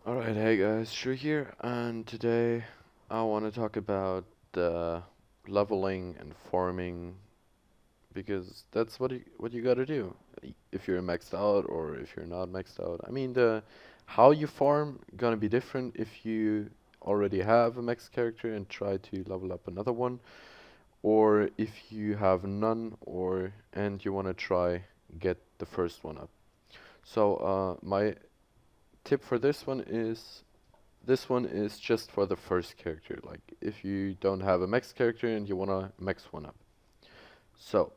Alright, hey guys, Shrui here, and today I want to talk about leveling and farming because that's what you gotta do if you're maxed out or if you're not maxed out. I mean, the how you farm gonna be different if you already have a max character and try to level up another one, or if you have none or and you wanna try get the first one up. So my tip for this one is just for the first character, like if you don't have a max character and you wanna max one up. So,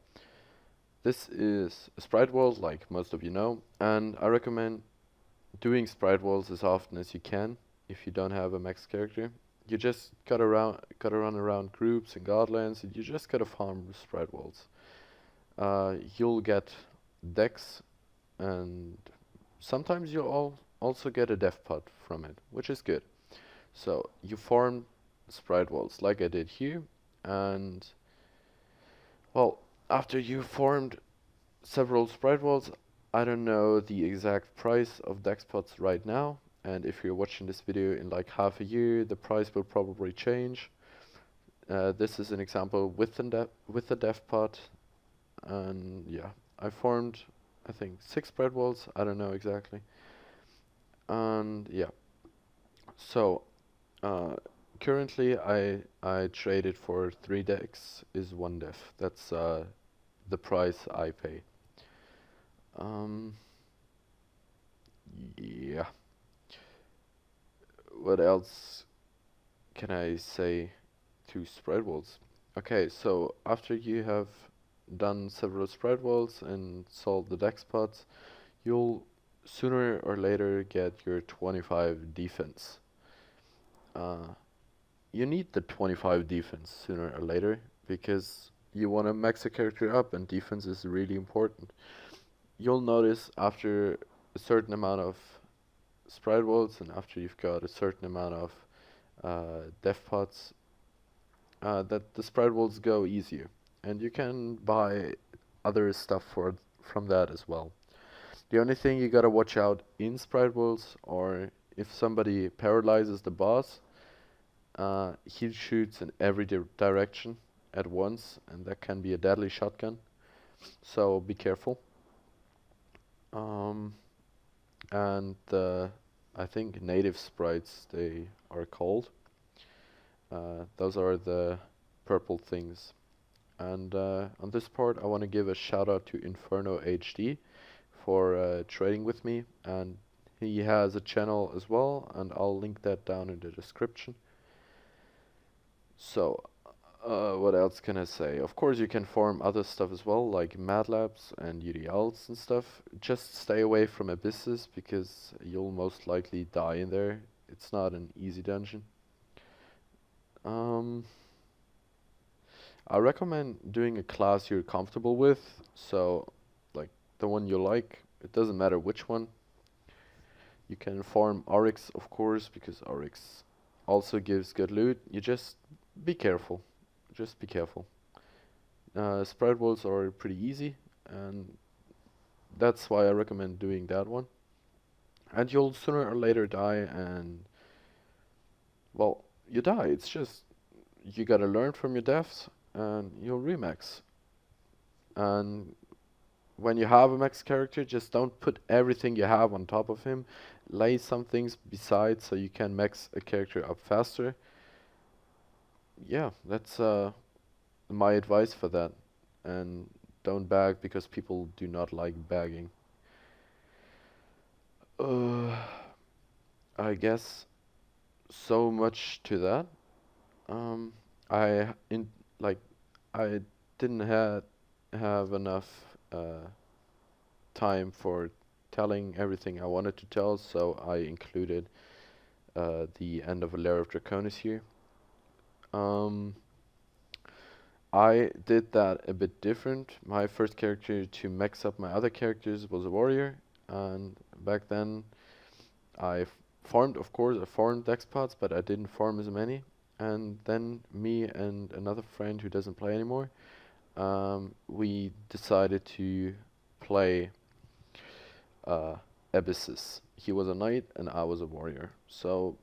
this is a sprite world, like most of you know, and I recommend doing sprite worlds as often as you can if you don't have a max character. You just gotta run around groups and godlands, and you just gotta farm sprite worlds. You'll get decks, and sometimes you'll also get a dev pot from it, which is good. So you form sprite walls like I did here, and well, after you formed several sprite walls, I don't know the exact price of Dexpots right now, and if you're watching this video in like half a year, the price will probably change. This is an example with the dev pot, and yeah, I formed I think 6 sprite walls. I don't know exactly, and yeah. So Uh, currently, I traded for 3 decks is 1 def. That's the price I pay. Um, yeah. What else can I say to spread walls? Okay, so after you have done several spread walls and solved the deck spots, you'll sooner or later get your 25 defense. Uh, you need the 25 defense sooner or later because you want to max a character up and defense is really important. You'll notice after a certain amount of sprite worlds and after you've got a certain amount of def pots that the sprite worlds go easier and you can buy other stuff from that as well. The only thing you gotta watch out in sprite worlds or if somebody paralyzes the boss, he shoots in every direction at once, and that can be a deadly shotgun. So be careful. Um, and I think native sprites they are called. Those are the purple things. And on this part, I want to give a shout out to InfurnoHD for trading with me, and he has a channel as well, and I'll link that down in the description. So, what else can I say? Of course, you can form other stuff as well, like Mad Labs and UDLs and stuff. Just stay away from abysses because you'll most likely die in there. It's not an easy dungeon. Um, I recommend doing a class you're comfortable with, so like the one you like. It doesn't matter which one. You can farm Oryx, of course, because Oryx also gives good loot. You just be careful. Just be careful. Spread walls are pretty easy, and that's why I recommend doing that one. And you'll sooner or later die, and well, you die. It's just you gotta learn from your deaths, and you'll remax. And when you have a max character, just don't put everything you have on top of him. Lay some things beside so you can max a character up faster. Yeah, that's my advice for that. And don't bag because people do not like bagging. Uh, I guess so much to that. Um, I in like I didn't have enough time for telling everything I wanted to tell, so I included the end of a Lair of Draconis here. Um, I did that a bit different. My first character to max up my other characters was a warrior, and back then I farmed, of course, I farmed dex pots, but I didn't farm as many. And then me and another friend who doesn't play anymore, we decided to play abysses. He was a knight and I was a warrior. So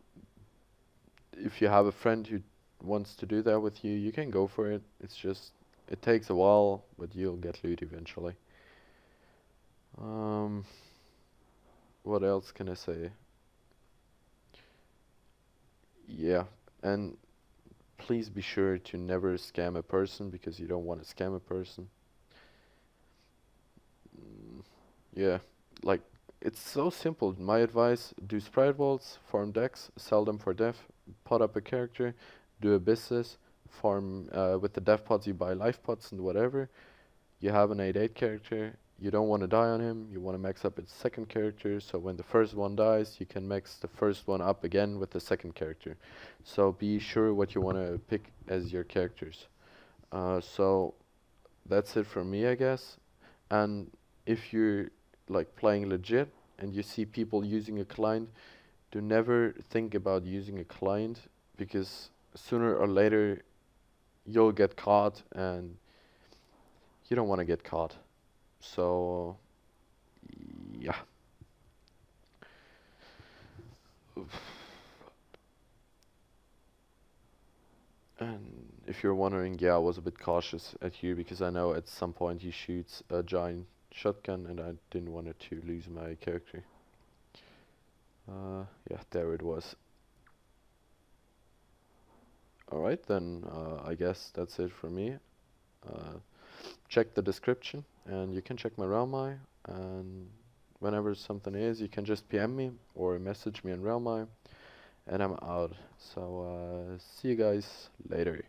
if you have a friend who wants to do that with you, you can go for it. It's just, it takes a while, but you'll get loot eventually. Um, what else can I say? Yeah, and please be sure to never scam a person because you don't want to scam a person. Mm, yeah, like it's so simple. My advice: do sprite vaults, farm decks, sell them for def, pot up a character, do abysses, farm with the def pots. You buy life pots and whatever. You have an 8/8 character. You don't want to die on him. You want to max up its second character. So when the first one dies, you can max the first one up again with the second character. So be sure what you want to pick as your characters. So that's it from me, I guess. And if you're like playing legit and you see people using a client, do never think about using a client because sooner or later you'll get caught and you don't want to get caught. So yeah. And if you're wondering, yeah, I was a bit cautious at here because I know at some point he shoots a giant shotgun and I didn't want it to lose my character. Yeah, there it was. Alright, then I guess that's it for me. Uh, check the description and you can check my Realmeye, and whenever something is, you can just PM me or message me on Realmeye, and I'm out. So see you guys later.